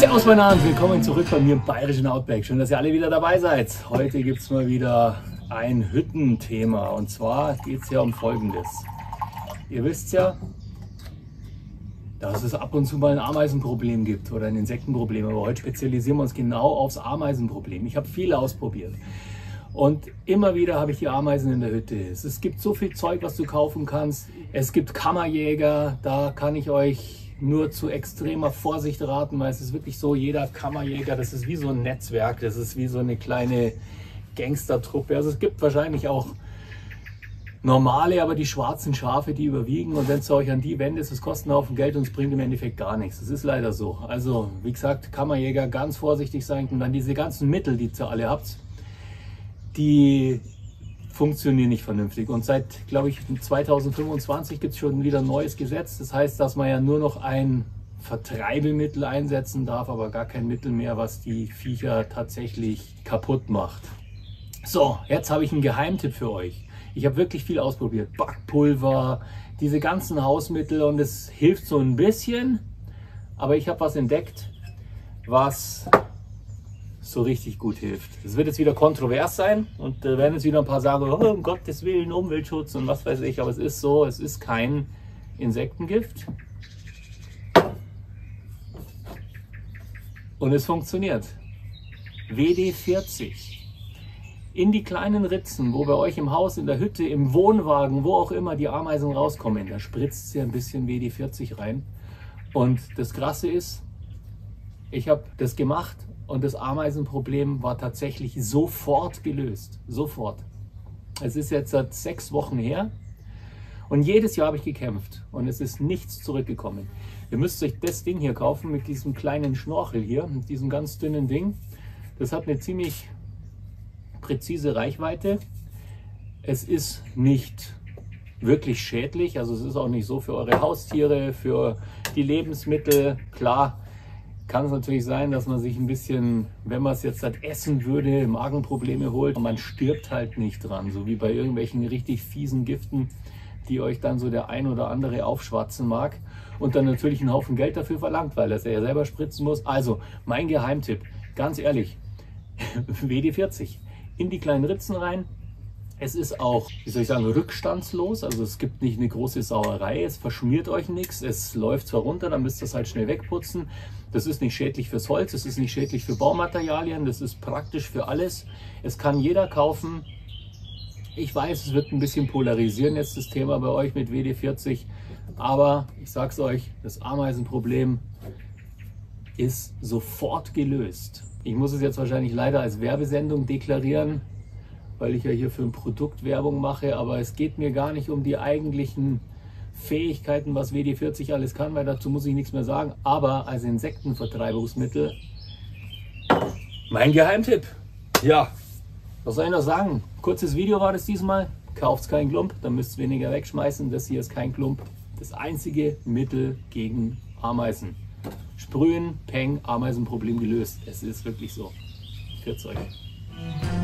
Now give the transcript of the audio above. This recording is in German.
Servus meine Herren, willkommen zurück bei mir im bayerischen Outback. Schön, dass ihr alle wieder dabei seid. Heute gibt es mal wieder ein Hüttenthema und zwar geht es ja um Folgendes. Ihr wisst ja, dass es ab und zu mal ein Ameisenproblem gibt oder ein Insektenproblem, aber heute spezialisieren wir uns genau aufs Ameisenproblem. Ich habe viele ausprobiert und immer wieder habe ich die Ameisen in der Hütte. Es gibt so viel Zeug, was du kaufen kannst. Es gibt Kammerjäger, da kann ich euch nur zu extremer Vorsicht raten, weil es ist wirklich so, jeder Kammerjäger, das ist wie so ein Netzwerk, das ist wie so eine kleine Gangstertruppe. Also es gibt wahrscheinlich auch normale, aber die schwarzen Schafe, die überwiegen, und wenn es euch an die wendet, es kostet einen Haufen Geld und es bringt im Endeffekt gar nichts. Das ist leider so. Also wie gesagt, Kammerjäger, ganz vorsichtig sein, und dann diese ganzen Mittel, die ihr alle habt, die funktionieren nicht vernünftig. Und seit, glaube ich, 2025 gibt es schon wieder ein neues Gesetz. Das heißt, dass man ja nur noch ein Vertreibemittel einsetzen darf, aber gar kein Mittel mehr, was die Viecher tatsächlich kaputt macht. So, jetzt habe ich einen Geheimtipp für euch. Ich habe wirklich viel ausprobiert. Backpulver, diese ganzen Hausmittel, und es hilft so ein bisschen. Aber ich habe was entdeckt, was so richtig gut hilft. Das wird jetzt wieder kontrovers sein und werden jetzt wieder ein paar sagen, oh, um Gottes Willen, Umweltschutz und was weiß ich, aber es ist so, es ist kein Insektengift und es funktioniert. WD-40. In die kleinen Ritzen, wo bei euch im Haus, in der Hütte, im Wohnwagen, wo auch immer die Ameisen rauskommen, da spritzt ihr ein bisschen WD-40 rein. Und das Krasse ist, ich habe das gemacht und das Ameisenproblem war tatsächlich sofort gelöst. Sofort. Es ist jetzt seit 6 Wochen her und jedes Jahr habe ich gekämpft und es ist nichts zurückgekommen. Ihr müsst euch das Ding hier kaufen mit diesem kleinen Schnorchel hier, mit diesem ganz dünnen Ding. Das hat eine ziemlich präzise Reichweite. Es ist nicht wirklich schädlich, also es ist auch nicht so für eure Haustiere, für die Lebensmittel. Klar, kann es natürlich sein, dass man sich ein bisschen, wenn man es jetzt halt essen würde, Magenprobleme holt. Und man stirbt halt nicht dran, so wie bei irgendwelchen richtig fiesen Giften, die euch dann so der ein oder andere aufschwatzen mag. Und dann natürlich einen Haufen Geld dafür verlangt, weil das er ja selber spritzen muss. Also mein Geheimtipp, ganz ehrlich, WD-40 in die kleinen Ritzen rein. Es ist auch, wie soll ich sagen, rückstandslos, also es gibt nicht eine große Sauerei, es verschmiert euch nichts, es läuft zwar runter, dann müsst ihr es halt schnell wegputzen. Das ist nicht schädlich fürs Holz, es ist nicht schädlich für Baumaterialien, das ist praktisch für alles. Es kann jeder kaufen. Ich weiß, es wird ein bisschen polarisieren jetzt das Thema bei euch mit WD-40, aber ich sag's euch, das Ameisenproblem ist sofort gelöst. Ich muss es jetzt wahrscheinlich leider als Werbesendung deklarieren, weil ich ja hier für ein Produkt Werbung mache, aber es geht mir gar nicht um die eigentlichen Fähigkeiten, was WD-40 alles kann, weil dazu muss ich nichts mehr sagen, aber als Insektenvertreibungsmittel mein Geheimtipp. Ja, was soll ich noch sagen? Kurzes Video war das diesmal, kauft keinen Klump, dann müsst ihr weniger wegschmeißen, das hier ist kein Klump, das einzige Mittel gegen Ameisen. Sprühen, Peng, Ameisenproblem gelöst, es ist wirklich so. Für euch.